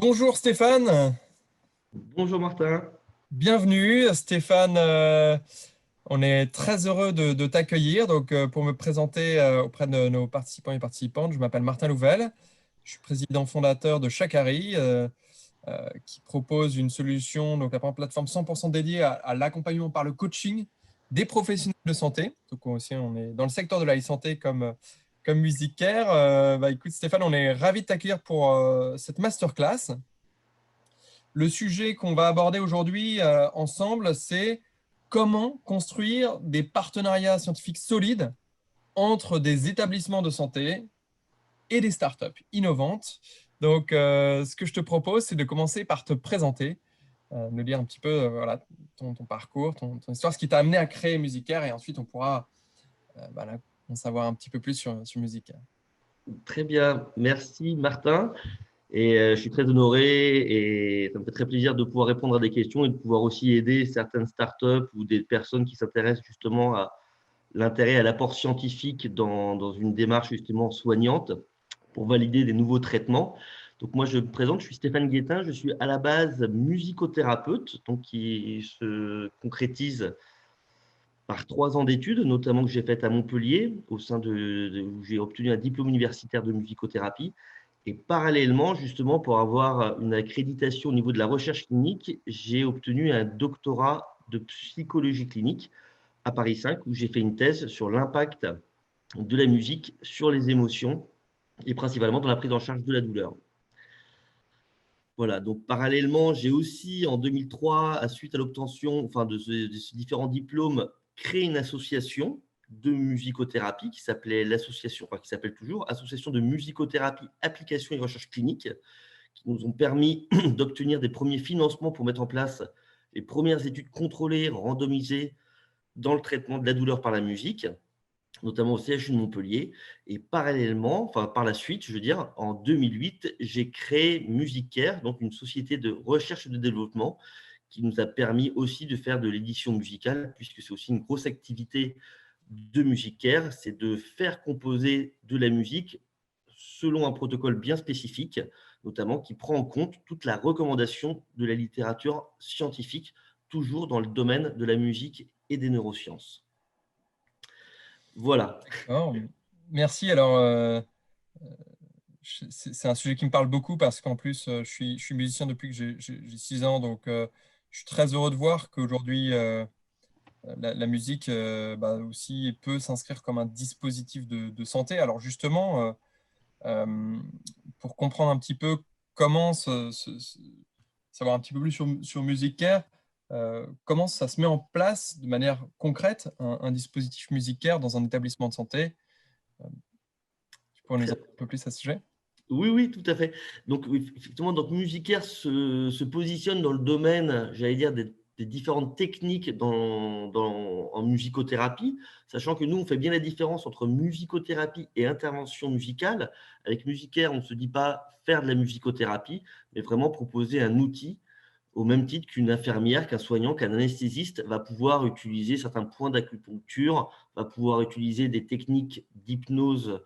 Bonjour Stéphane, Bonjour Martin. bienvenue Stéphane. On est très heureux de t'accueillir. Pour me présenter auprès de nos participants et participantes, je m'appelle Martin Louvel. Je suis président fondateur de Chakari, qui propose une solution, donc la plateforme 100% dédiée à l'accompagnement par le coaching des professionnels de santé. Donc aussi, on est dans le secteur de la e-santé comme Music Care. Écoute Stéphane, on est ravi de t'accueillir pour cette masterclass. Le sujet qu'on va aborder aujourd'hui ensemble, c'est comment construire des partenariats scientifiques solides entre des établissements de santé et des startups innovantes. Ce que je te propose, c'est de commencer par te présenter, nous dire un petit peu voilà, ton parcours, ton histoire, ce qui t'a amené à créer Musicaire, et ensuite on pourra en savoir un petit peu plus sur Musicaire. Très bien, merci Martin. Je suis très honoré et ça me fait très plaisir de pouvoir répondre à des questions et de pouvoir aussi aider certaines startups ou des personnes qui s'intéressent justement à l'intérêt à l'apport scientifique dans une démarche justement soignante pour valider des nouveaux traitements. Donc moi, je me présente, je suis Stéphane Guettin, je suis à la base musicothérapeute, donc qui se concrétise par 3 ans d'études, notamment que j'ai faites à Montpellier, où j'ai obtenu un diplôme universitaire de musicothérapie. Et parallèlement, justement, pour avoir une accréditation au niveau de la recherche clinique, j'ai obtenu un doctorat de psychologie clinique à Paris 5, où j'ai fait une thèse sur l'impact de la musique sur les émotions et principalement dans la prise en charge de la douleur. Voilà, donc parallèlement, j'ai aussi en 2003, à suite à l'obtention de ces différents diplômes, créé une association de musicothérapie qui s'appelait l'association, enfin qui s'appelle toujours Association de musicothérapie, application et recherche clinique, qui nous ont permis d'obtenir des premiers financements pour mettre en place les premières études contrôlées, randomisées dans le traitement de la douleur par la musique, notamment au CHU de Montpellier. Et parallèlement, enfin par la suite, je veux dire, en 2008, j'ai créé Musicaire, donc une société de recherche et de développement qui nous a permis aussi de faire de l'édition musicale, puisque c'est aussi une grosse activité de Musicaire, c'est de faire composer de la musique selon un protocole bien spécifique, notamment qui prend en compte toute la recommandation de la littérature scientifique, toujours dans le domaine de la musique et des neurosciences. Voilà. D'accord. Merci. Alors, c'est un sujet qui me parle beaucoup parce qu'en plus, je suis musicien depuis que j'ai 6 ans. Je suis très heureux de voir qu'aujourd'hui, la musique aussi peut s'inscrire comme un dispositif de santé. Alors justement, euh, pour comprendre un petit peu comment savoir un petit peu plus sur Music Care, comment ça se met en place de manière concrète, un dispositif Music Care dans un établissement de santé. Euh, Tu pourrais nous en dire un peu plus à ce sujet? Oui, oui, tout à fait. Donc, oui, effectivement, donc Musicaire se positionne dans le domaine, j'allais dire, des différentes techniques en musicothérapie, sachant que nous, on fait bien la différence entre musicothérapie et intervention musicale. Avec Musicaire, on ne se dit pas faire de la musicothérapie, mais vraiment proposer un outil au même titre qu'une infirmière, qu'un soignant, qu'un anesthésiste va pouvoir utiliser certains points d'acupuncture, va pouvoir utiliser des techniques d'hypnose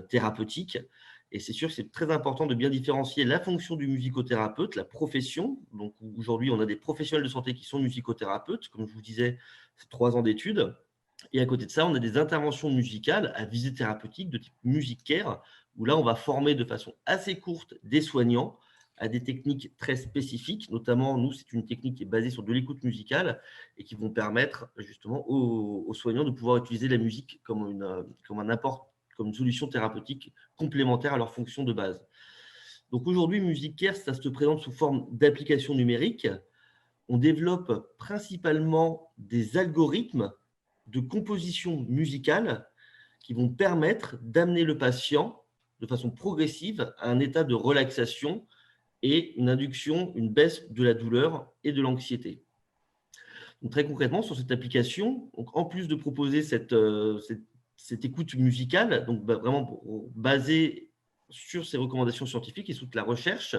thérapeutique. Et c'est sûr que c'est très important de bien différencier la fonction du musicothérapeute, la profession. Donc aujourd'hui, on a des professionnels de santé qui sont musicothérapeutes, comme je vous disais, c'est 3 ans d'études. Et à côté de ça, on a des interventions musicales à visée thérapeutique de type music care, où là, on va former de façon assez courte des soignants à des techniques très spécifiques. Notamment, nous, c'est une technique qui est basée sur de l'écoute musicale et qui vont permettre justement aux soignants de pouvoir utiliser la musique comme un apport, comme une solution thérapeutique complémentaire à leur fonction de base. Donc aujourd'hui, Music Care, ça se présente sous forme d'application numérique. On développe principalement des algorithmes de composition musicale qui vont permettre d'amener le patient de façon progressive à un état de relaxation et une induction, une baisse de la douleur et de l'anxiété. Donc, très concrètement, sur cette application, donc, en plus de proposer cette écoute musicale, donc vraiment basée sur ces recommandations scientifiques et sous la recherche,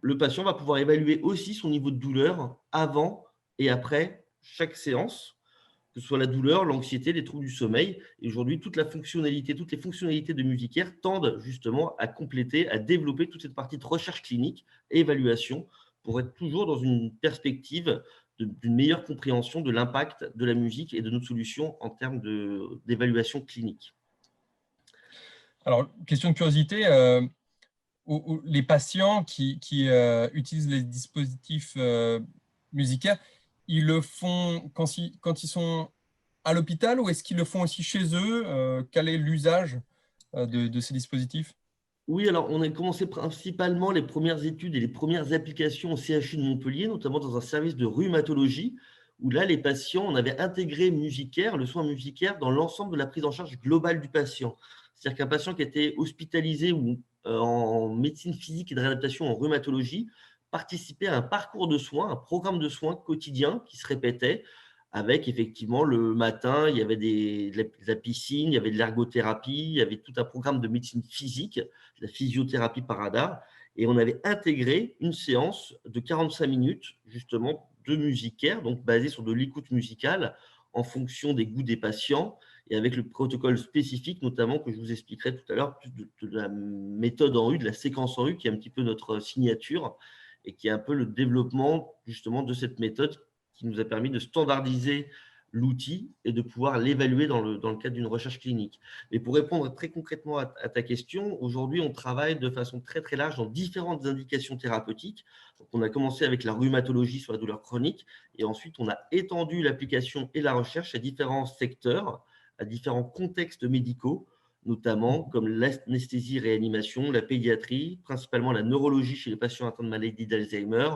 le patient va pouvoir évaluer aussi son niveau de douleur avant et après chaque séance que ce soit la douleur, l'anxiété, les troubles du sommeil. Et aujourd'hui, toutes les fonctionnalités de Musicaire tendent justement à compléter, à développer toute cette partie de recherche clinique et évaluation pour être toujours dans une perspective d'une meilleure compréhension de l'impact de la musique et de notre solution en termes d'évaluation clinique. Alors, question de curiosité, les patients qui utilisent les dispositifs musicaux, ils le font quand ils sont à l'hôpital ou est-ce qu'ils le font aussi chez eux? Quel est l'usage de ces dispositifs? Oui, alors on a commencé principalement les premières études et les premières applications au CHU de Montpellier, notamment dans un service de rhumatologie, où là, les patients, on avait intégré Musicaire, le soin Musicaire, dans l'ensemble de la prise en charge globale du patient. C'est-à-dire qu'un patient qui était hospitalisé ou en médecine physique et de réadaptation en rhumatologie participait à un parcours de soins, un programme de soins quotidien qui se répétait, avec effectivement le matin, il y avait de la piscine, il y avait de l'ergothérapie, il y avait tout un programme de médecine physique, de la physiothérapie par radar, et on avait intégré une séance de 45 minutes justement de musicaire, donc basée sur de l'écoute musicale en fonction des goûts des patients et avec le protocole spécifique notamment que je vous expliquerai tout à l'heure, plus de la méthode en U, de la séquence en U qui est un petit peu notre signature et qui est un peu le développement justement de cette méthode qui nous a permis de standardiser l'outil et de pouvoir l'évaluer dans le cadre d'une recherche clinique. Et pour répondre très concrètement à ta question, aujourd'hui, on travaille de façon très, très large dans différentes indications thérapeutiques. Donc, on a commencé avec la rhumatologie sur la douleur chronique et ensuite, on a étendu l'application et la recherche à différents secteurs, à différents contextes médicaux, notamment comme l'anesthésie-réanimation, la pédiatrie, principalement la neurologie chez les patients atteints de maladie d'Alzheimer,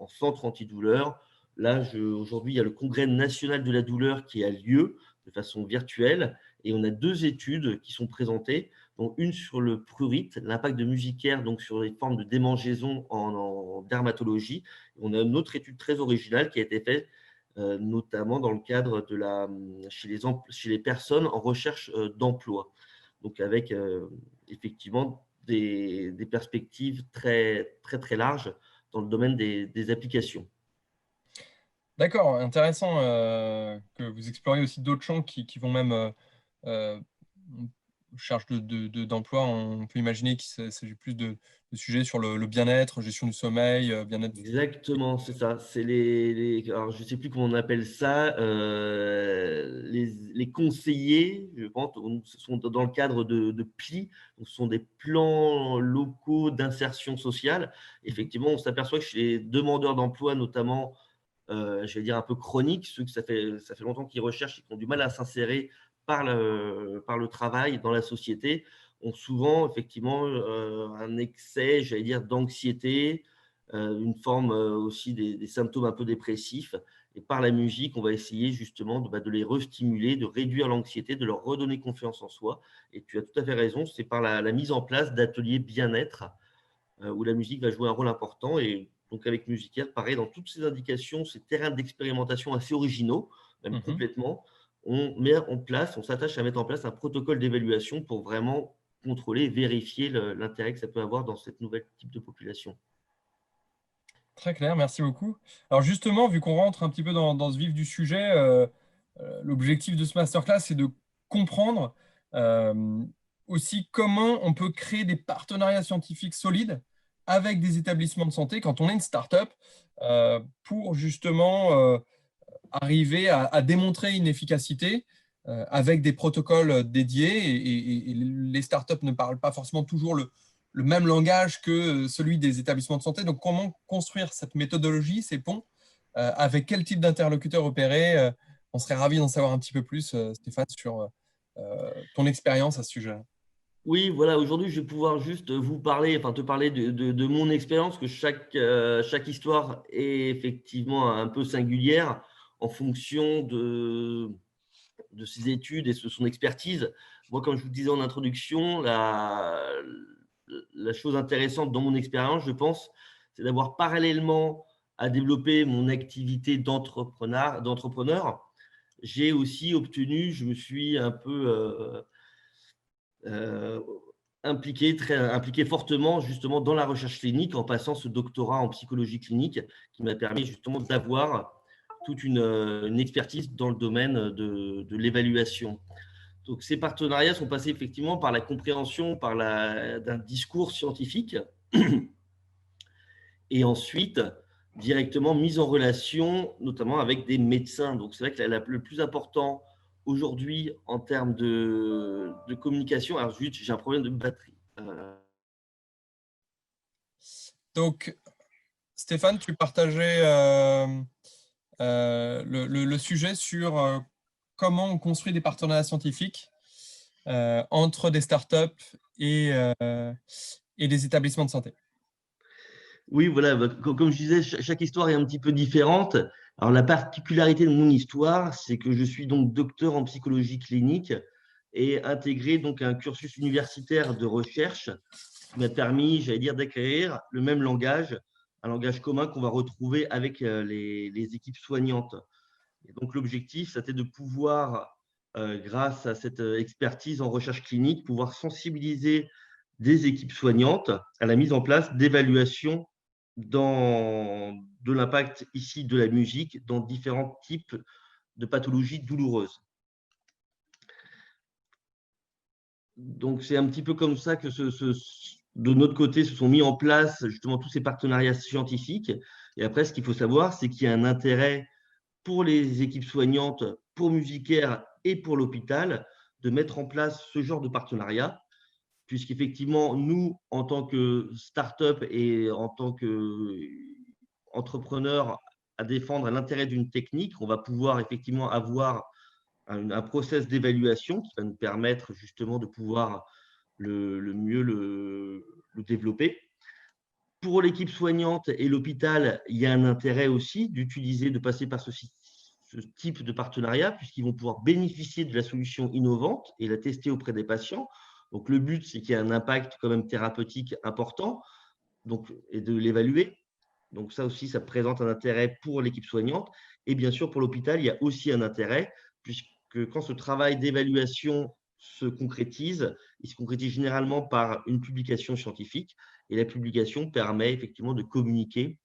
en centre antidouleur. Là, aujourd'hui, il y a le Congrès national de la douleur qui a lieu de façon virtuelle et on a 2 études qui sont présentées, dont une sur le prurite, l'impact de Musicaire donc sur les formes de démangeaison en dermatologie. On a une autre étude très originale qui a été faite notamment dans le cadre chez les personnes en recherche d'emploi. Donc avec effectivement des perspectives très, très, très larges dans le domaine des applications. D'accord, intéressant que vous exploriez aussi d'autres champs qui vont même euh, charge d'emploi. On peut imaginer qu'il s'agit plus de sujets sur le bien-être, gestion du sommeil, bien-être. Exactement, c'est ça. C'est alors je ne sais plus comment on appelle ça, les conseillers, je pense, ce sont dans le cadre de PLI, donc ce sont des plans locaux d'insertion sociale. Effectivement, on s'aperçoit que chez les demandeurs d'emploi, notamment, je vais dire un peu chroniques, ceux que ça fait longtemps qu'ils recherchent et qui ont du mal à s'insérer par le travail dans la société, ont souvent effectivement un excès, j'allais dire, d'anxiété, une forme aussi des symptômes un peu dépressifs. Et par la musique, on va essayer justement de les restimuler, de réduire l'anxiété, de leur redonner confiance en soi. Et tu as tout à fait raison, c'est par la mise en place d'ateliers bien-être où la musique va jouer un rôle important. Et donc avec Musicaire, pareil, dans toutes ces indications, ces terrains d'expérimentation assez originaux, même Mhm. complètement, on s'attache à mettre en place un protocole d'évaluation pour vraiment contrôler et vérifier l'intérêt que ça peut avoir dans cette nouvelle type de population. Très clair, merci beaucoup. Alors justement, vu qu'on rentre un petit peu dans ce vif du sujet, l'objectif de ce masterclass, c'est de comprendre euh, aussi comment on peut créer des partenariats scientifiques solides avec des établissements de santé quand on est une start-up pour justement arriver à démontrer une efficacité avec des protocoles dédiés et les startups ne parlent pas forcément toujours le même langage que celui des établissements de santé. Donc, comment construire cette méthodologie, ces ponts, avec quel type d'interlocuteur opérer on serait ravi d'en savoir un petit peu plus, Stéphane, sur ton expérience à ce sujet. Oui, voilà, aujourd'hui, je vais pouvoir juste vous parler, enfin te parler de mon expérience, que chaque histoire est effectivement un peu singulière en fonction de ses études et de son expertise. Moi, comme je vous disais en introduction, la chose intéressante dans mon expérience, je pense, c'est d'avoir parallèlement à développer mon activité d'entrepreneur, j'ai aussi obtenu, je me suis un peu euh, impliqué fortement justement dans la recherche clinique en passant ce doctorat en psychologie clinique qui m'a permis justement d'avoir toute une expertise dans le domaine de l'évaluation. Donc, ces partenariats sont passés effectivement par la compréhension d'un discours scientifique et ensuite directement mise en relation, notamment avec des médecins. Donc, c'est vrai que le plus important aujourd'hui en termes de communication. Alors, juste, j'ai un problème de batterie. Donc, Stéphane, tu partageais le sujet sur comment on construit des partenariats scientifiques entre des startups et des établissements de santé. Oui, voilà, comme je disais, chaque histoire est un petit peu différente. Alors, la particularité de mon histoire, c'est que je suis donc docteur en psychologie clinique et intégré donc à un cursus universitaire de recherche qui m'a permis, j'allais dire, d'acquérir le même langage, un langage commun qu'on va retrouver avec les équipes soignantes. Et donc, l'objectif, c'était de pouvoir, grâce à cette expertise en recherche clinique, pouvoir sensibiliser des équipes soignantes à la mise en place d'évaluations de l'impact ici de la musique dans différents types de pathologies douloureuses. Donc, c'est un petit peu comme ça que de notre côté se sont mis en place justement tous ces partenariats scientifiques. Et après, ce qu'il faut savoir, c'est qu'il y a un intérêt pour les équipes soignantes, pour Musicaire et pour l'hôpital de mettre en place ce genre de partenariat, puisqu'effectivement, nous, en tant que start-up et en tant qu'entrepreneurs à défendre l'intérêt d'une technique, on va pouvoir effectivement avoir un process d'évaluation qui va nous permettre justement de pouvoir le mieux le développer. Pour l'équipe soignante et l'hôpital, il y a un intérêt aussi de passer par ce type de partenariat, puisqu'ils vont pouvoir bénéficier de la solution innovante et la tester auprès des patients. Donc, le but, c'est qu'il y ait un impact quand même thérapeutique important et de l'évaluer. Donc, ça aussi, ça présente un intérêt pour l'équipe soignante. Et bien sûr, pour l'hôpital, il y a aussi un intérêt, puisque quand ce travail d'évaluation se concrétise, il se concrétise généralement par une publication scientifique. Et la publication permet effectivement de communiquer,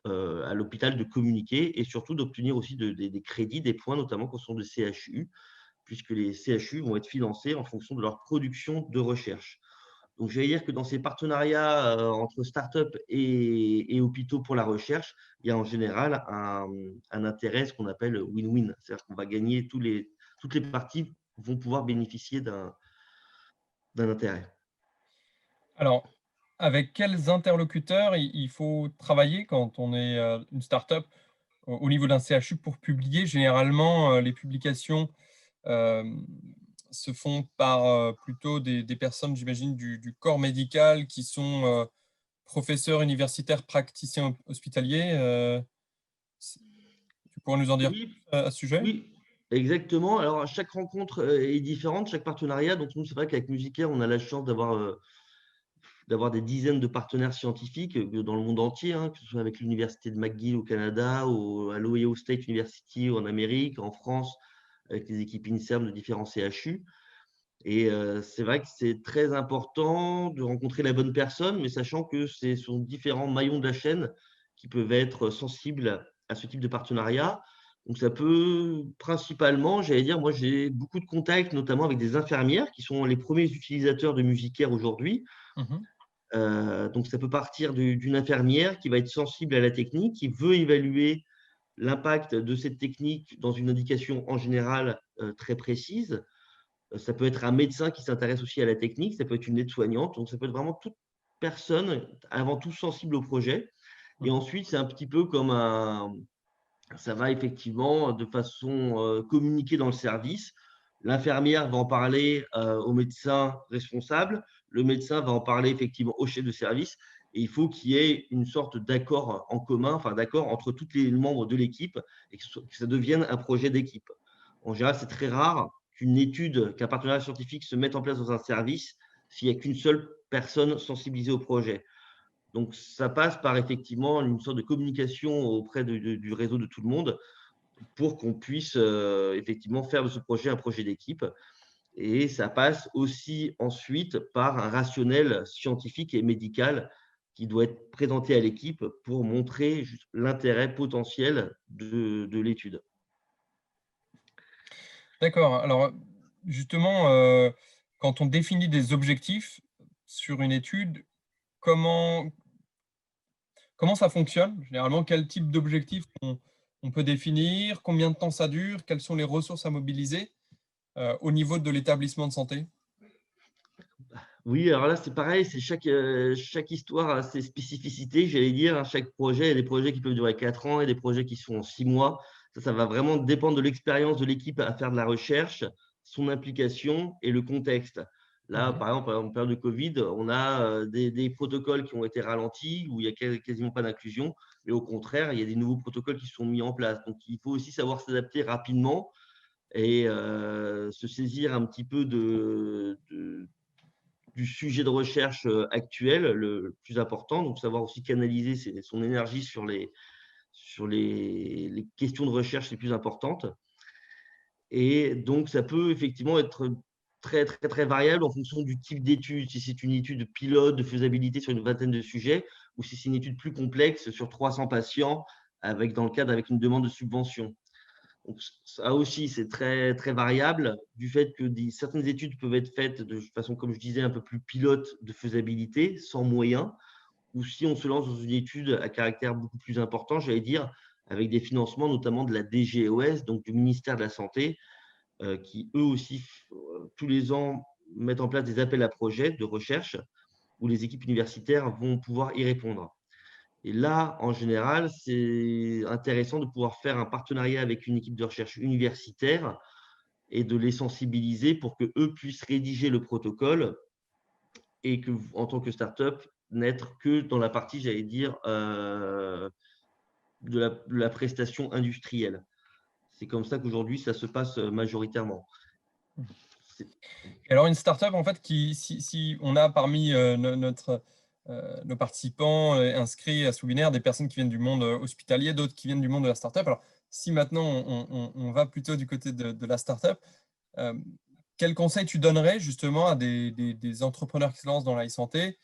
à l'hôpital de communiquer et surtout d'obtenir aussi des crédits, des points, notamment quand ce sont des CHU, puisque les CHU vont être financés en fonction de leur production de recherche. Donc, j'allais dire que dans ces partenariats entre startups et hôpitaux pour la recherche, il y a en général un intérêt, ce qu'on appelle win-win. C'est-à-dire qu'on va gagner, toutes les parties vont pouvoir bénéficier d'un intérêt. Alors, avec quels interlocuteurs il faut travailler quand on est une startup au niveau d'un CHU pour publier? Généralement, les publications euh, se font par plutôt des personnes, j'imagine, du corps médical qui sont professeurs universitaires, praticiens hospitaliers. Tu pourrais nous en dire Oui, plus à ce sujet? oui, exactement. Alors, chaque rencontre est différente, chaque partenariat. Donc, nous, c'est vrai qu'avec Musicaire, on a la chance d'avoir des dizaines de partenaires scientifiques dans le monde entier, hein, que ce soit avec l'Université de McGill au Canada, ou à l'Ohio State University en Amérique, en France, avec les équipes INSERM de différents CHU. Et c'est vrai que c'est très important de rencontrer la bonne personne, mais sachant que ce sont différents maillons de la chaîne qui peuvent être sensibles à ce type de partenariat. Donc, ça peut principalement, j'allais dire, moi j'ai beaucoup de contacts, notamment avec des infirmières qui sont les premiers utilisateurs de Musicaire aujourd'hui. Mhm. Donc, ça peut partir d'une infirmière qui va être sensible à la technique, qui veut évaluer l'impact de cette technique dans une indication en général très précise. Ça peut être un médecin qui s'intéresse aussi à la technique, ça peut être une aide-soignante. Donc, ça peut être vraiment toute personne, avant tout sensible au projet. Et ensuite, c'est un petit peu comme ça va effectivement de façon communiquée dans le service. L'infirmière va en parler au médecin responsable. Le médecin va en parler effectivement au chef de service. Et il faut qu'il y ait une sorte d'accord en commun, enfin d'accord entre tous les membres de l'équipe et que ça devienne un projet d'équipe. En général, c'est très rare qu'un partenariat scientifique se mette en place dans un service s'il n'y a qu'une seule personne sensibilisée au projet. Donc, ça passe par effectivement une sorte de communication auprès du réseau de tout le monde pour qu'on puisse effectivement faire de ce projet un projet d'équipe. Et ça passe aussi ensuite par un rationnel scientifique et médical qui doit être présenté à l'équipe pour montrer l'intérêt potentiel de l'étude. D'accord. Alors, justement, quand on définit des objectifs sur une étude, comment, comment ça fonctionne? Généralement, quel type d'objectif on peut définir? Combien de temps ça dure? Quelles sont les ressources à mobiliser au niveau de l'établissement de santé? Oui, alors là, c'est pareil, c'est chaque histoire a ses spécificités, j'allais dire, hein. Chaque projet, il y a des projets qui peuvent durer 4 ans et des projets qui se font en 6 mois. Ça va vraiment dépendre de l'expérience de l'équipe à faire de la recherche, son implication et le contexte. Là, Mhm. par exemple, en période de Covid, on a des protocoles qui ont été ralentis, où il y a quasiment pas d'inclusion, mais au contraire, il y a des nouveaux protocoles qui sont mis en place. Donc, il faut aussi savoir s'adapter rapidement et se saisir un petit peu du sujet de recherche actuel, le plus important, donc savoir aussi canaliser son énergie sur les questions de recherche les plus importantes. Et donc, ça peut effectivement être très, très, très variable en fonction du type d'étude. Si c'est une étude pilote de faisabilité sur une vingtaine de sujets, ou si c'est une étude plus complexe sur 300 patients, dans le cadre avec une demande de subvention. Donc, ça aussi, c'est très, très variable du fait que certaines études peuvent être faites de façon, comme je disais, un peu plus pilote de faisabilité, sans moyens, ou si on se lance dans une étude à caractère beaucoup plus important, j'allais dire, avec des financements notamment de la DGOS, donc du ministère de la Santé, qui eux aussi, tous les ans, mettent en place des appels à projets de recherche où les équipes universitaires vont pouvoir y répondre. Et là, en général, c'est intéressant de pouvoir faire un partenariat avec une équipe de recherche universitaire et de les sensibiliser pour qu'eux puissent rédiger le protocole et que, en tant que start-up, n'être que dans la partie, j'allais dire, de la prestation industrielle. C'est comme ça qu'aujourd'hui, ça se passe majoritairement. C'est- Et alors, une startup, en fait, si on a parmi nos participants inscrits à ce webinaire des personnes qui viennent du monde hospitalier, d'autres qui viennent du monde de la startup. Alors, si maintenant on va plutôt du côté de la startup, euh, quel conseil tu donnerais justement à des entrepreneurs qui se lancent dans la e-santé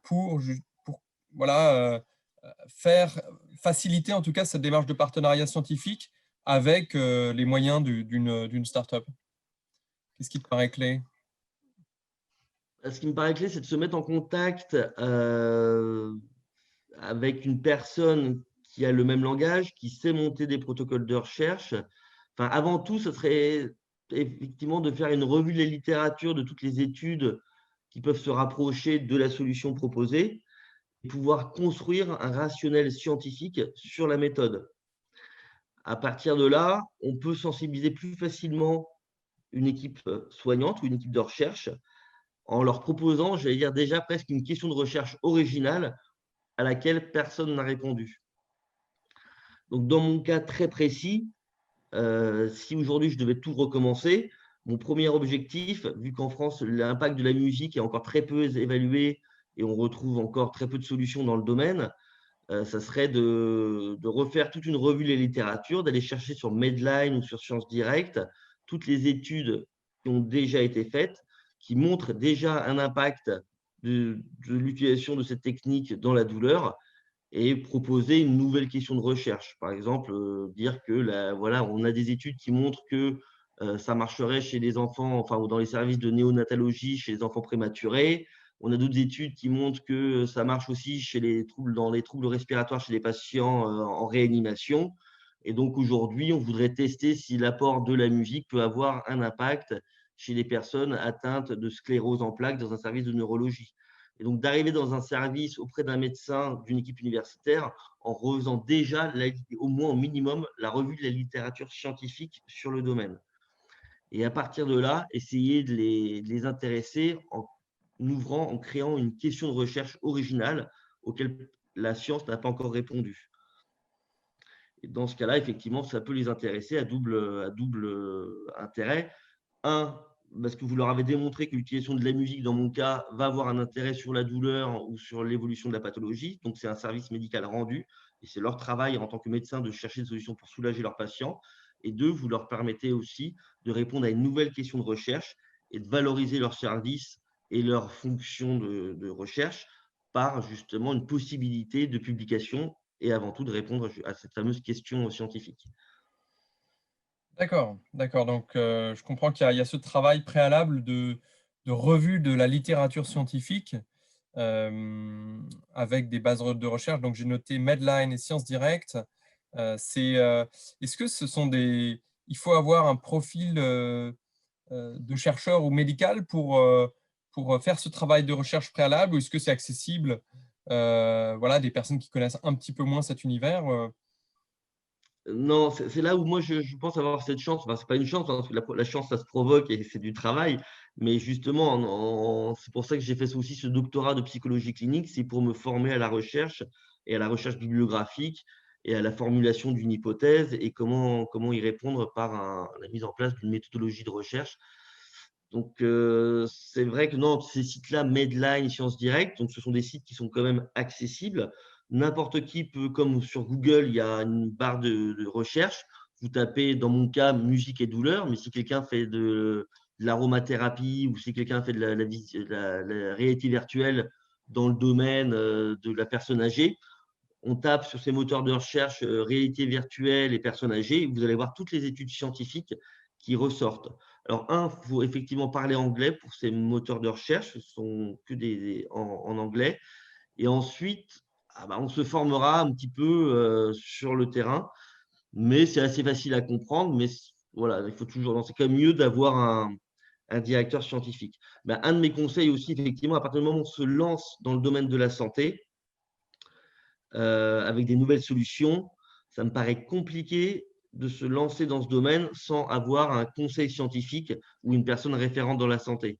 pour voilà, faciliter en tout cas cette démarche de partenariat scientifique avec les moyens d'une startup? Qu'est-ce qui te paraît clé? Ce qui me paraît clé, c'est de se mettre en contact avec une personne qui a le même langage, qui sait monter des protocoles de recherche. Enfin, avant tout, ce serait effectivement de faire une revue de la littérature de toutes les études qui peuvent se rapprocher de la solution proposée et pouvoir construire un rationnel scientifique sur la méthode. À partir de là, on peut sensibiliser plus facilement une équipe soignante ou une équipe de recherche en leur proposant, j'allais dire déjà presque une question de recherche originale à laquelle personne n'a répondu. Donc, dans mon cas très précis, si aujourd'hui je devais tout recommencer, mon premier objectif, vu qu'en France, l'impact de la musique est encore très peu évalué et on retrouve encore très peu de solutions dans le domaine, ça serait de refaire toute une revue de la littérature, d'aller chercher sur Medline ou sur Science Direct toutes les études qui ont déjà été faites, qui montrent déjà un impact de l'utilisation de cette technique dans la douleur et proposer une nouvelle question de recherche. Par exemple, dire que voilà, on a des études qui montrent que ça marcherait chez les enfants, enfin, ou dans les services de néonatologie chez les enfants prématurés. On a d'autres études qui montrent que ça marche aussi dans les troubles respiratoires chez les patients en réanimation. Et donc aujourd'hui, on voudrait tester si l'apport de la musique peut avoir un impact chez les personnes atteintes de sclérose en plaques dans un service de neurologie. Et donc, d'arriver dans un service auprès d'un médecin d'une équipe universitaire en refaisant déjà, au moins au minimum, la revue de la littérature scientifique sur le domaine. Et à partir de là, essayer de les intéresser en créant une question de recherche originale auquel la science n'a pas encore répondu. Et dans ce cas-là, effectivement, ça peut les intéresser à double intérêt. Un, parce que vous leur avez démontré que l'utilisation de la musique, dans mon cas, va avoir un intérêt sur la douleur ou sur l'évolution de la pathologie. Donc, c'est un service médical rendu et c'est leur travail en tant que médecin de chercher des solutions pour soulager leurs patients. Et deux, vous leur permettez aussi de répondre à une nouvelle question de recherche et de valoriser leurs services et leurs fonctions de recherche par justement une possibilité de publication et avant tout de répondre à cette fameuse question scientifique. D'accord, d'accord. Donc, je comprends qu'il y a ce travail préalable de revue de la littérature scientifique avec des bases de recherche. Donc, j'ai noté Medline et Science Direct. Est-ce que ce sont des… Il faut avoir un profil de chercheur ou médical pour faire ce travail de recherche préalable, ou est-ce que c'est accessible voilà, des personnes qui connaissent un petit peu moins cet univers Non, c'est là où moi je pense avoir cette chance. Enfin, c'est pas une chance, hein, parce que la chance, ça se provoque et c'est du travail. Mais justement, c'est pour ça que j'ai fait aussi ce doctorat de psychologie clinique, c'est pour me former à la recherche et à la recherche bibliographique et à la formulation d'une hypothèse et comment y répondre par la mise en place d'une méthodologie de recherche. Donc, c'est vrai que non, ces sites-là, Medline, Science Direct, donc ce sont des sites qui sont quand même accessibles. N'importe qui peut, comme sur Google, il y a une barre de recherche. Vous tapez, dans mon cas, musique et douleur, mais si quelqu'un fait de l'aromathérapie ou si quelqu'un fait de la réalité virtuelle dans le domaine de la personne âgée, on tape sur ces moteurs de recherche réalité virtuelle et personnes âgées, vous allez voir toutes les études scientifiques qui ressortent. Alors, il faut effectivement parler anglais pour ces moteurs de recherche, ce sont que en anglais. Et ensuite, on se formera un petit peu sur le terrain, mais c'est assez facile à comprendre. Mais voilà, il faut toujours, c'est quand même mieux d'avoir un directeur scientifique. Un de mes conseils aussi, effectivement, à partir du moment où on se lance dans le domaine de la santé, avec des nouvelles solutions, ça me paraît compliqué de se lancer dans ce domaine sans avoir un conseil scientifique ou une personne référente dans la santé.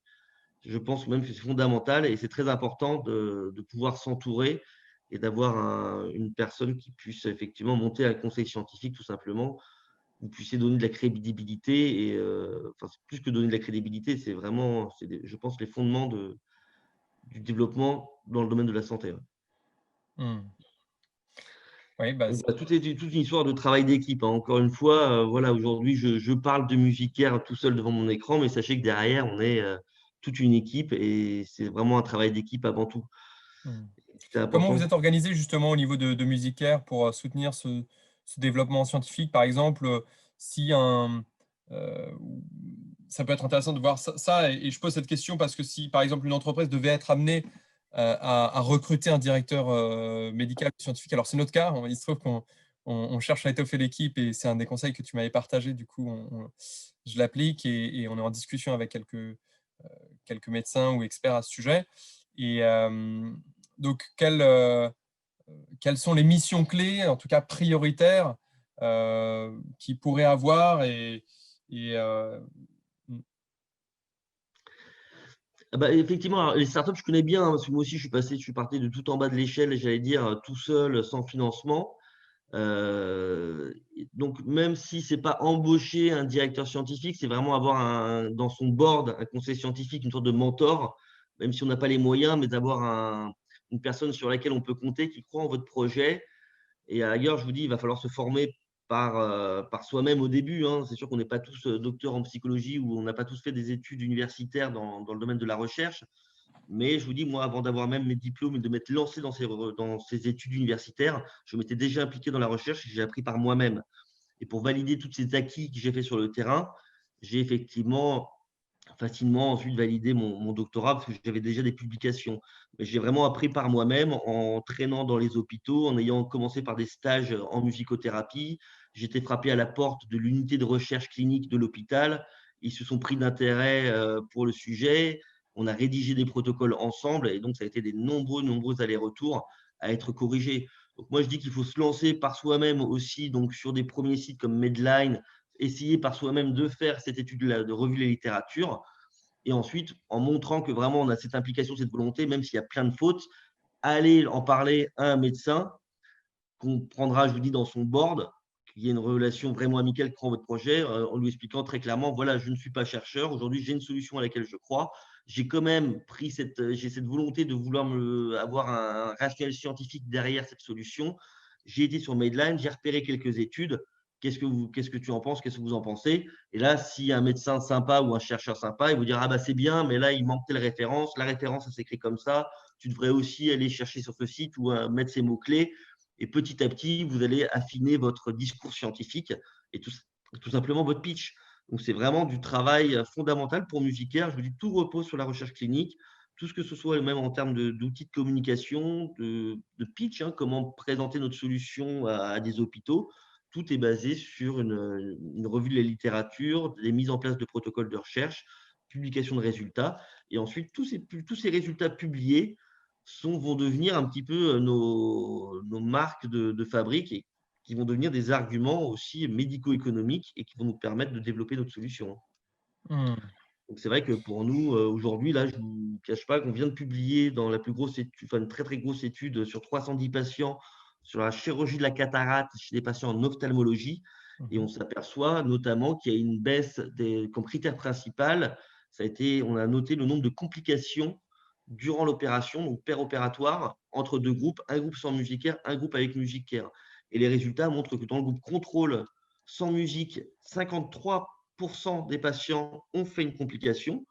Je pense même que c'est fondamental et c'est très important de pouvoir s'entourer et d'avoir une personne qui puisse effectivement monter un conseil scientifique tout simplement. Vous puissiez donner de la crédibilité et enfin, c'est plus que donner de la crédibilité, c'est vraiment, je pense, les fondements du développement dans le domaine de la santé. Ouais. Hmm. Oui, bah, Donc, tout est toute une histoire de travail d'équipe, hein. Encore une fois, voilà, aujourd'hui, je parle de musicaire tout seul devant mon écran, mais sachez que derrière, on est toute une équipe et c'est vraiment un travail d'équipe avant tout. hmm. C'est Comment vous important. êtes organisé justement au niveau de Musicaire pour soutenir ce développement scientifique? Par exemple, si un, euh, ça peut être intéressant de voir ça, et je pose cette question parce que si, par exemple, une entreprise devait être amenée à recruter un directeur médical ou scientifique, alors c'est notre cas, il se trouve qu'on cherche à étoffer l'équipe et c'est un des conseils que tu m'avais partagé, du coup, je l'applique et on est en discussion avec quelques médecins ou experts à ce sujet. Et donc, quelles sont les missions clés, en tout cas prioritaires, qu'ils pourraient avoir et, Effectivement, alors, les startups, je connais bien, hein, parce que moi aussi, je suis parti de tout en bas de l'échelle, j'allais dire, tout seul, sans financement. Donc, même si c'est pas embaucher un directeur scientifique, c'est vraiment avoir dans son board un conseil scientifique, une sorte de mentor, même si on n'a pas les moyens, mais d'avoir une personne sur laquelle on peut compter, qui croit en votre projet. Et ailleurs, je vous dis, il va falloir se former par soi-même au début, hein. C'est sûr qu'on n'est pas tous docteurs en psychologie ou on n'a pas tous fait des études universitaires dans le domaine de la recherche. Mais je vous dis, moi, avant d'avoir même mes diplômes et de m'être lancé dans ces études universitaires, je m'étais déjà impliqué dans la recherche et j'ai appris par moi-même. Et pour valider tous ces acquis que j'ai fait sur le terrain, j'ai effectivement facilement ensuite validé mon doctorat parce que j'avais déjà des publications. Mais j'ai vraiment appris par moi-même en traînant dans les hôpitaux, en ayant commencé par des stages en musicothérapie. J'étais frappé à la porte de l'unité de recherche clinique de l'hôpital. Ils se sont pris d'intérêt pour le sujet. On a rédigé des protocoles ensemble et donc ça a été des nombreux allers-retours à être corrigés. Donc moi, je dis qu'il faut se lancer par soi-même aussi, donc sur des premiers sites comme Medline, essayer par soi-même de faire cette étude-là, de revue de la littérature, et ensuite, en montrant que vraiment on a cette implication, cette volonté, même s'il y a plein de fautes, aller en parler à un médecin qu'on prendra, je vous dis, dans son board, qu'il y ait une relation vraiment amicale qui prend votre projet, en lui expliquant très clairement, voilà, je ne suis pas chercheur, aujourd'hui j'ai une solution à laquelle je crois, j'ai quand même j'ai cette volonté de vouloir avoir un rationnel scientifique derrière cette solution. J'ai été sur Medline, j'ai repéré quelques études, qu'est-ce que tu en penses, qu'est-ce que vous en pensez? Et là, s'il y a un médecin sympa ou un chercheur sympa, il vous dire, ah bah c'est bien, mais là, il manque telle référence. La référence, ça s'écrit comme ça. Tu devrais aussi aller chercher sur ce site ou mettre ces mots-clés. Et petit à petit, vous allez affiner votre discours scientifique et tout simplement votre pitch. Donc, c'est vraiment du travail fondamental pour Musicaire. Je vous dis, tout repose sur la recherche clinique. Tout ce que ce soit, même en termes d'outils de communication, de pitch, hein, comment présenter notre solution à des hôpitaux. Tout est basé sur une revue de la littérature, des mises en place de protocoles de recherche, publication de résultats. Et ensuite, tous ces résultats publiés vont devenir un petit peu nos marques de fabrique et qui vont devenir des arguments aussi médico-économiques et qui vont nous permettre de développer notre solution. Hmm. Donc, c'est vrai que pour nous, aujourd'hui, là, je ne vous cache pas qu'on vient de publier dans la plus grosse étude, enfin une très, très grosse étude sur 310 patients sur la chirurgie de la cataracte chez des patients en ophtalmologie. Et on s'aperçoit notamment qu'il y a une baisse comme critère principal. On a noté le nombre de complications durant l'opération, donc péropératoire, entre deux groupes, un groupe sans musicaire, un groupe avec musicaire. Et les résultats montrent que dans le groupe contrôle sans musique, 53% des patients ont fait une complication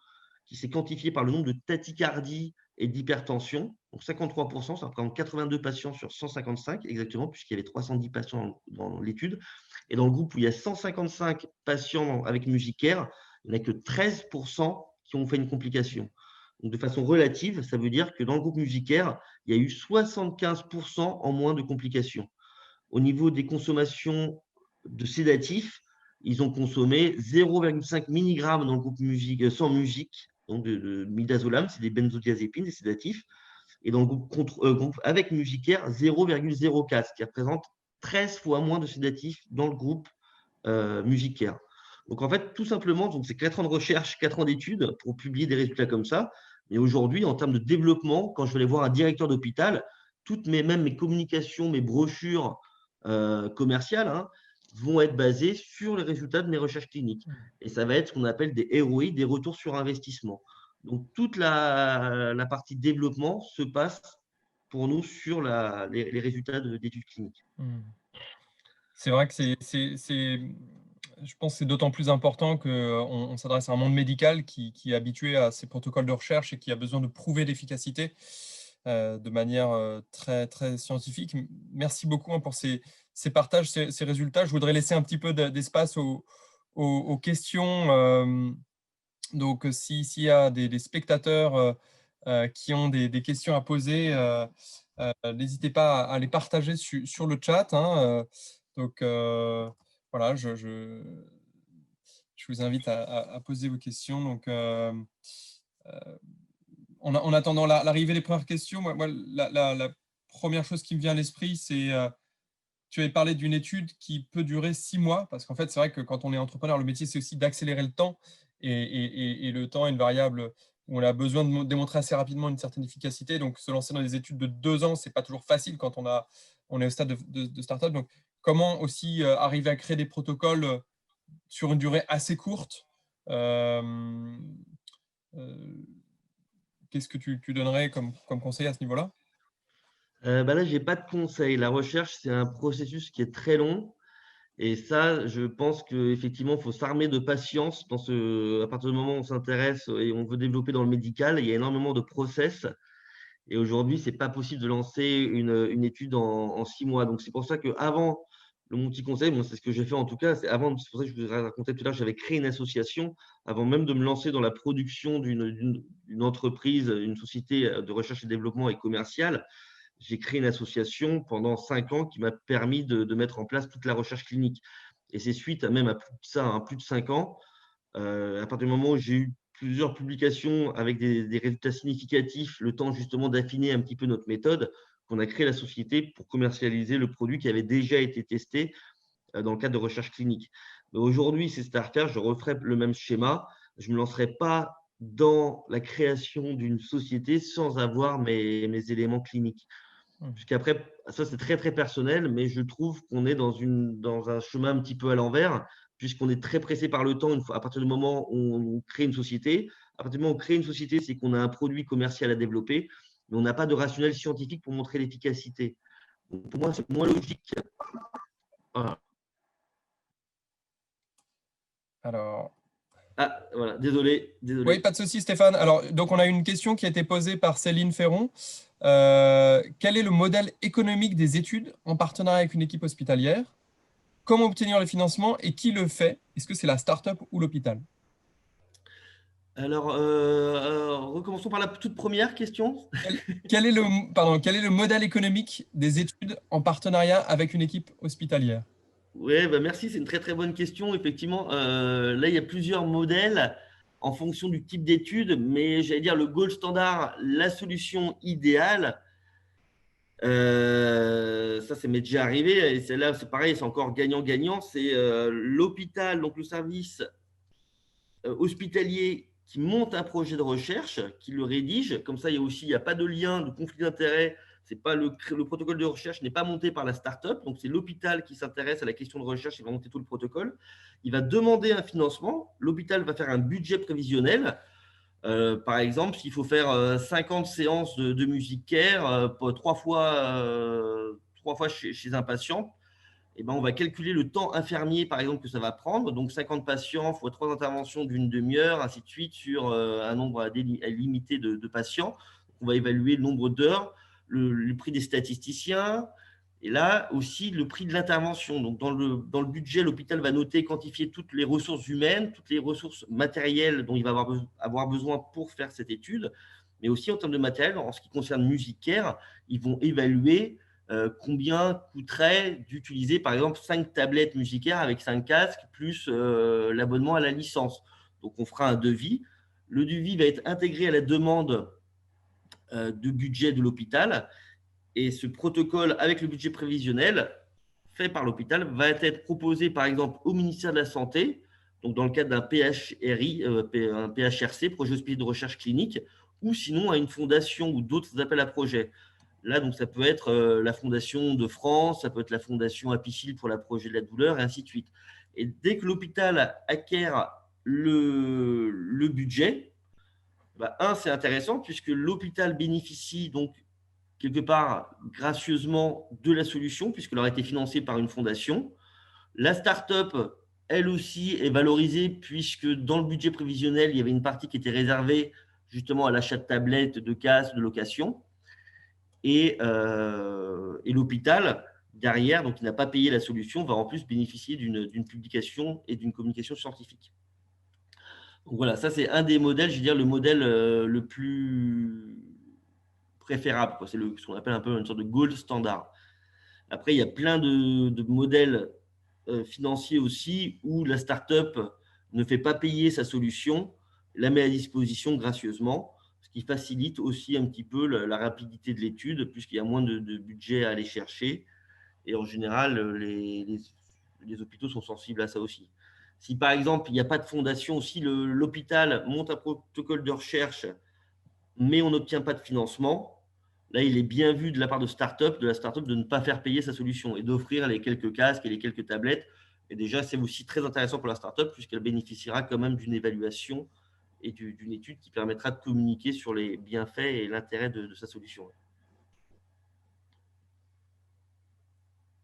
qui s'est quantifiée par le nombre de tachycardies et d'hypertension. Donc 53%, ça représente 82 patients sur 155 exactement, puisqu'il y avait 310 patients dans l'étude. Et dans le groupe où il y a 155 patients avec musicaire, il n'y en a que 13% qui ont fait une complication. Donc de façon relative, ça veut dire que dans le groupe musicaire, il y a eu 75% en moins de complications. Au niveau des consommations de sédatifs, ils ont consommé 0,5 mg dans le groupe sans musique, donc de midazolam, c'est des benzodiazépines, des sédatifs, et dans le groupe avec musicaire, 0,04, ce qui représente 13 fois moins de sédatifs dans le groupe musicaire. Donc en fait, tout simplement, c'est 4 ans de recherche, 4 ans d'études pour publier des résultats comme ça. Mais aujourd'hui, en termes de développement, quand je vais aller voir un directeur d'hôpital, même mes communications, mes brochures commerciales, hein, vont être basées sur les résultats de mes recherches cliniques. Et ça va être ce qu'on appelle des ROI, des retours sur investissement. Donc toute la partie développement se passe pour nous sur les résultats d'études cliniques. C'est vrai que je pense que c'est d'autant plus important qu'on on s'adresse à un monde médical qui est habitué à ces protocoles de recherche et qui a besoin de prouver l'efficacité de manière très, très scientifique. Merci beaucoup, hein, pour ces partages, ces résultats. Je voudrais laisser un petit peu d'espace aux questions. Donc, s'il y a des spectateurs qui ont des questions à poser, n'hésitez pas à les partager sur le chat, hein. Donc, voilà, je vous invite à poser vos questions. Donc, en attendant l'arrivée des premières questions, moi, la première chose qui me vient à l'esprit, c'est tu avais parlé d'une étude qui peut durer 6 mois, parce qu'en fait, c'est vrai que quand on est entrepreneur, le métier, c'est aussi d'accélérer le temps. Et le temps est une variable où on a besoin de démontrer assez rapidement une certaine efficacité. Donc, se lancer dans des études de 2 ans, ce n'est pas toujours facile quand on est au stade de start-up. Donc, comment aussi arriver à créer des protocoles sur une durée assez courte? euh, euh, Qu'est-ce que tu donnerais comme conseil à ce niveau-là? Là, je n'ai pas de conseil. La recherche, c'est un processus qui est très long. Et ça, je pense qu'effectivement, il faut s'armer de patience à partir du moment où on s'intéresse et on veut développer dans le médical. Il y a énormément de process. Et aujourd'hui, ce n'est pas possible de lancer une étude en 6 mois. Donc, c'est pour ça qu'avant, mon petit conseil, moi, c'est ce que j'ai fait en tout cas, c'est pour ça que je vous ai raconté tout à l'heure, j'avais créé une association avant même de me lancer dans la production d'une entreprise, une société de recherche et développement et commerciale. J'ai créé une association pendant 5 ans qui m'a permis de mettre en place toute la recherche clinique. Et c'est suite même à plus de ça, hein, plus de 5 ans, à partir du moment où j'ai eu plusieurs publications avec des résultats significatifs, le temps justement d'affiner un petit peu notre méthode, qu'on a créé la société pour commercialiser le produit qui avait déjà été testé dans le cadre de recherche clinique. Mais aujourd'hui, c'est à refaire, je referai le même schéma. Je ne me lancerai pas dans la création d'une société sans avoir mes éléments cliniques. Puisqu'après, ça c'est très très personnel, mais je trouve qu'on est dans un chemin un petit peu à l'envers, puisqu'on est très pressé par le temps à partir du moment où on crée une société. À partir du moment où on crée une société, c'est qu'on a un produit commercial à développer, mais on n'a pas de rationnel scientifique pour montrer l'efficacité. Donc, pour moi, c'est moins logique. Voilà. Alors, Ah, voilà, désolé, oui, désolé. pas de souci, Stéphane. Alors, donc, on a une question qui a été posée par Céline Ferron. Quel est le modèle économique des études en partenariat avec une équipe hospitalière? Comment obtenir le financement et qui le fait? Est-ce que c'est la start-up ou l'hôpital? Alors, recommençons par la toute première question. Quel est le modèle économique des études en partenariat avec une équipe hospitalière? Oui, bah merci, c'est une très très bonne question. Effectivement, là, il y a plusieurs modèles en fonction du type d'étude, mais j'allais dire le gold standard, la solution idéale, ça, ça m'est déjà arrivé, et c'est là, c'est pareil, c'est encore gagnant-gagnant, c'est l'hôpital, donc le service hospitalier qui monte un projet de recherche, qui le rédige. Comme ça, il y a pas de lien, de conflit d'intérêt. C'est pas le protocole de recherche n'est pas monté par la start-up. Donc, c'est l'hôpital qui s'intéresse à la question de recherche. Il va monter tout le protocole. Il va demander un financement. L'hôpital va faire un budget prévisionnel. Par exemple, s'il faut faire 50 séances de musique care trois fois chez un patient, eh ben, on va calculer le temps infirmier, par exemple, que ça va prendre. Donc, 50 patients fois 3 interventions d'une demi-heure, ainsi de suite, sur un nombre limité de patients. On va évaluer le nombre d'heures, le prix des statisticiens, et là aussi le prix de l'intervention. Donc, dans le budget, l'hôpital va noter, quantifier toutes les ressources humaines, toutes les ressources matérielles dont il va avoir besoin pour faire cette étude, mais aussi en termes de matériel. En ce qui concerne MusiCare, ils vont évaluer combien coûterait d'utiliser, par exemple, 5 tablettes musicales avec 5 casques, plus l'abonnement à la licence. Donc, on fera un devis. Le devis va être intégré à la demande de budget de l'hôpital. Et ce protocole, avec le budget prévisionnel fait par l'hôpital, va être proposé, par exemple, au ministère de la Santé, donc dans le cadre d'un PHRI, un PHRC, projet hospitalier de recherche clinique, ou sinon à une fondation ou d'autres appels à projets. Là, donc, ça peut être la Fondation de France, ça peut être la Fondation Apicil pour le projet de la douleur, et ainsi de suite. Et dès que l'hôpital acquiert le budget, bah, c'est intéressant puisque l'hôpital bénéficie donc quelque part gracieusement de la solution puisqu'elle aura été financée par une fondation. La start-up, elle aussi, est valorisée puisque dans le budget prévisionnel, il y avait une partie qui était réservée justement à l'achat de tablettes, de casques, de location. Et l'hôpital, derrière, donc il n'a pas payé la solution, va en plus bénéficier d'une publication et d'une communication scientifique. Donc voilà, ça c'est un des modèles, je veux dire le modèle le plus préférable. C'est ce qu'on appelle un peu une sorte de gold standard. Après, il y a plein de modèles financiers aussi où la start-up ne fait pas payer sa solution, la met à disposition gracieusement, ce qui facilite aussi un petit peu la rapidité de l'étude, puisqu'il y a moins de budget à aller chercher. Et en général, les hôpitaux sont sensibles à ça aussi. Si par exemple, il n'y a pas de fondation, si l'hôpital monte un protocole de recherche, mais on n'obtient pas de financement, là, il est bien vu de la part de la start-up de ne pas faire payer sa solution et d'offrir les quelques casques et les quelques tablettes. Et déjà, c'est aussi très intéressant pour la start-up puisqu'elle bénéficiera quand même d'une évaluation et d'une étude qui permettra de communiquer sur les bienfaits et l'intérêt de sa solution.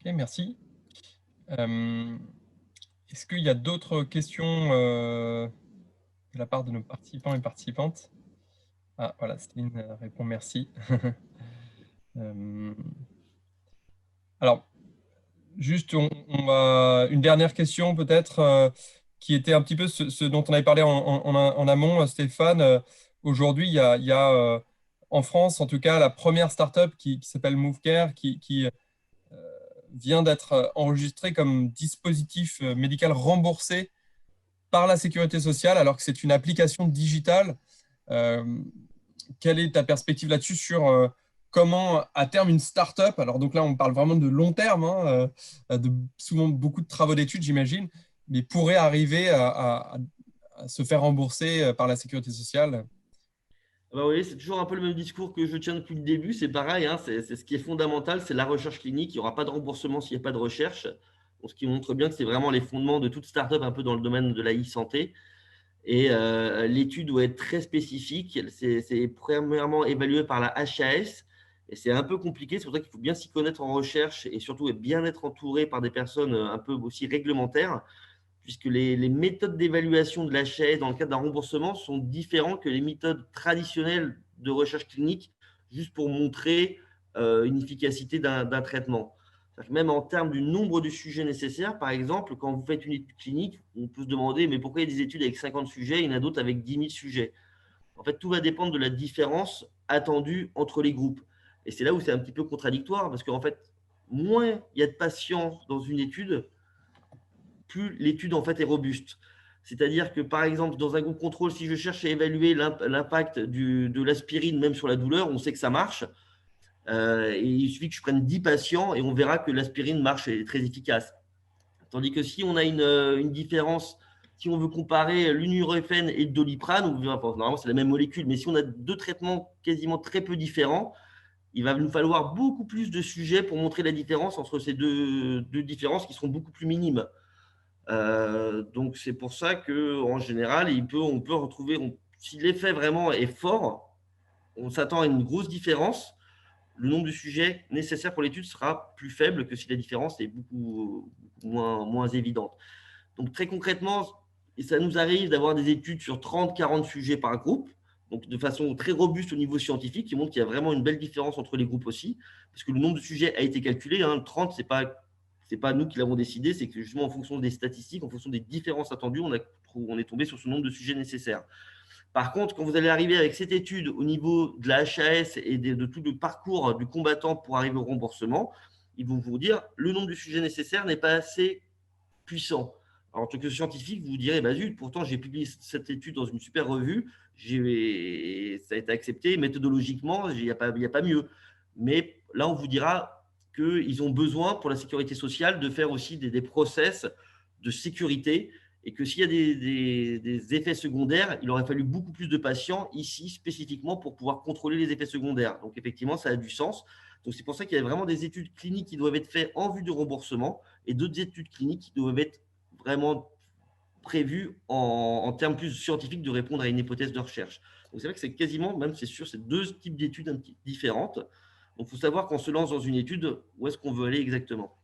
Ok, merci. Est-ce qu'il y a d'autres questions de la part de nos participants et participantes? Ah, voilà, Céline répond merci. Euh, alors, juste, une dernière question peut-être, qui était un petit peu ce dont on avait parlé en amont, Stéphane. Aujourd'hui, il y a en France, en tout cas, la première startup qui s'appelle MoveCare, qui vient d'être enregistrée comme dispositif médical remboursé par la sécurité sociale, alors que c'est une application digitale. Euh, Quelle est ta perspective là-dessus sur comment, à terme, une start-up, alors donc là, on parle vraiment de long terme, hein, de souvent beaucoup de travaux d'études, j'imagine, mais pourrait arriver à se faire rembourser par la sécurité sociale? Ah bah oui, c'est toujours un peu le même discours que je tiens depuis le début. C'est pareil, hein, c'est ce qui est fondamental, c'est la recherche clinique. Il n'y aura pas de remboursement s'il n'y a pas de recherche. Donc, ce qui montre bien que c'est vraiment les fondements de toute start-up un peu dans le domaine de la e-santé. Et l'étude doit être très spécifique. C'est premièrement évalué par la HAS. Et c'est un peu compliqué. C'est pour ça qu'il faut bien s'y connaître en recherche et surtout bien être entouré par des personnes un peu aussi réglementaires puisque les méthodes d'évaluation de l'HAS dans le cadre d'un remboursement sont différentes que les méthodes traditionnelles de recherche clinique, juste pour montrer une efficacité d'un traitement. Même en termes du nombre de sujets nécessaires, par exemple, quand vous faites une étude clinique, on peut se demander mais pourquoi il y a des études avec 50 sujets et il y en a d'autres avec 10 000 sujets. En fait, tout va dépendre de la différence attendue entre les groupes. Et c'est là où c'est un petit peu contradictoire, parce qu'en fait, moins il y a de patients dans une étude, plus l'étude en fait est robuste. C'est-à-dire que, par exemple, dans un groupe contrôle, si je cherche à évaluer l'impact de l'aspirine, même sur la douleur, on sait que ça marche. Et il suffit que je prenne 10 patients et on verra que l'aspirine marche et est très efficace. Tandis que si on a une différence, si on veut comparer l'unurépène et le doliprane, normalement c'est la même molécule, mais si on a deux traitements quasiment très peu différents, il va nous falloir beaucoup plus de sujets pour montrer la différence entre ces deux différences qui seront beaucoup plus minimes. Donc c'est pour ça qu'en général, on peut retrouver, si l'effet vraiment est fort, on s'attend à une grosse différence. Le nombre de sujets nécessaires pour l'étude sera plus faible que si la différence est beaucoup moins évidente. Donc très concrètement, ça nous arrive d'avoir des études sur 30-40 sujets par groupe, donc de façon très robuste au niveau scientifique, qui montre qu'il y a vraiment une belle différence entre les groupes aussi, parce que le nombre de sujets a été calculé. 30, c'est pas nous qui l'avons décidé, c'est que justement en fonction des statistiques, en fonction des différences attendues, on est tombé sur ce nombre de sujets nécessaires. Par contre, quand vous allez arriver avec cette étude au niveau de la HAS et de tout le parcours du combattant pour arriver au remboursement, ils vont vous dire le nombre de sujets nécessaires n'est pas assez puissant. Alors, en tant que scientifique, vous vous direz, bah zut, pourtant j'ai publié cette étude dans une super revue, ça a été accepté, méthodologiquement, il n'y a pas mieux. Mais là, on vous dira qu'ils ont besoin pour la sécurité sociale de faire aussi des process de sécurité et que s'il y a des effets secondaires, il aurait fallu beaucoup plus de patients ici spécifiquement pour pouvoir contrôler les effets secondaires. Donc effectivement, ça a du sens. Donc c'est pour ça qu'il y a vraiment des études cliniques qui doivent être faites en vue de remboursement et d'autres études cliniques qui doivent être vraiment prévues en termes plus scientifiques de répondre à une hypothèse de recherche. Donc c'est vrai que c'est quasiment, même c'est sûr, c'est deux types d'études différentes. Donc il faut savoir qu'on se lance dans une étude, où est-ce qu'on veut aller exactement.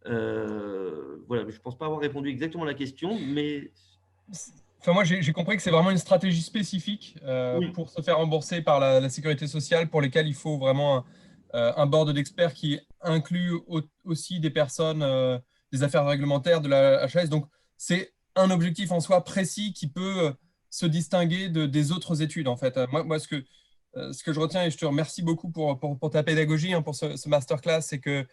Voilà, je ne pense pas avoir répondu exactement à la question, mais… Enfin, moi, j'ai compris que c'est vraiment une stratégie spécifique Oui, pour se faire rembourser par la sécurité sociale, pour lesquelles il faut vraiment un board d'experts qui inclut aussi des personnes des affaires réglementaires de la HAS. Donc, c'est un objectif en soi précis qui peut se distinguer des autres études, en fait. Moi, ce que je retiens, et je te remercie beaucoup pour ta pédagogie, hein, pour ce masterclass, c'est que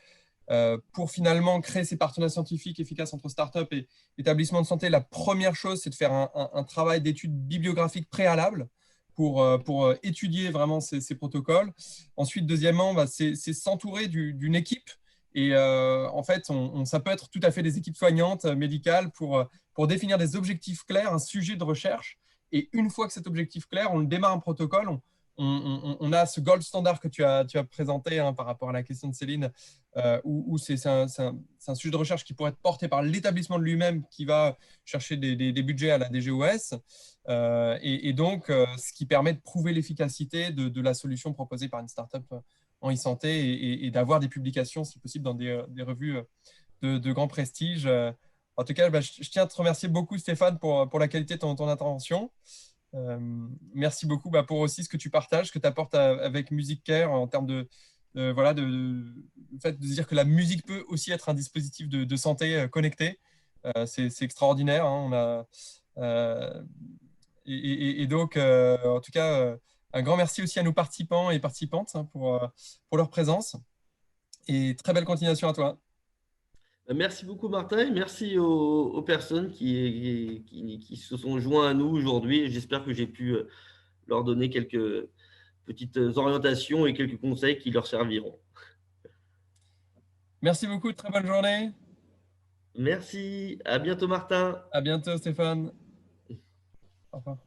pour finalement créer ces partenariats scientifiques efficaces entre startups et établissements de santé, la première chose, c'est de faire un travail d'étude bibliographique préalable pour étudier vraiment ces protocoles. Ensuite, deuxièmement, bah, c'est s'entourer d'une équipe. Et en fait, ça peut être tout à fait des équipes soignantes, médicales, pour définir des objectifs clairs, un sujet de recherche. Et une fois que cet objectif clair, on démarre un protocole, on a ce gold standard que tu as présenté, hein, par rapport à la question de Céline, où c'est un sujet de recherche qui pourrait être porté par l'établissement de lui-même qui va chercher des budgets à la DGOS. Et donc, ce qui permet de prouver l'efficacité de la solution proposée par une startup en e-santé et d'avoir des publications, si possible, dans des revues de grand prestige. En tout cas, bah, je tiens à te remercier beaucoup, Stéphane, pour la qualité de ton intervention. Euh, Merci beaucoup, bah, pour aussi ce que tu partages, ce que tu apportes avec Music Care en termes voilà, le fait de dire que la musique peut aussi être un dispositif de santé connecté. C'est extraordinaire, hein. Euh, et donc, en tout cas, un grand merci aussi à nos participants et participantes, hein, pour leur présence. Et très belle continuation à toi. merci beaucoup Martin et merci aux personnes qui se sont joints à nous aujourd'hui. J'espère que j'ai pu leur donner quelques petites orientations et quelques conseils qui leur serviront. Merci beaucoup, très bonne journée. Merci, à bientôt Martin. À bientôt, Stéphane. Au revoir.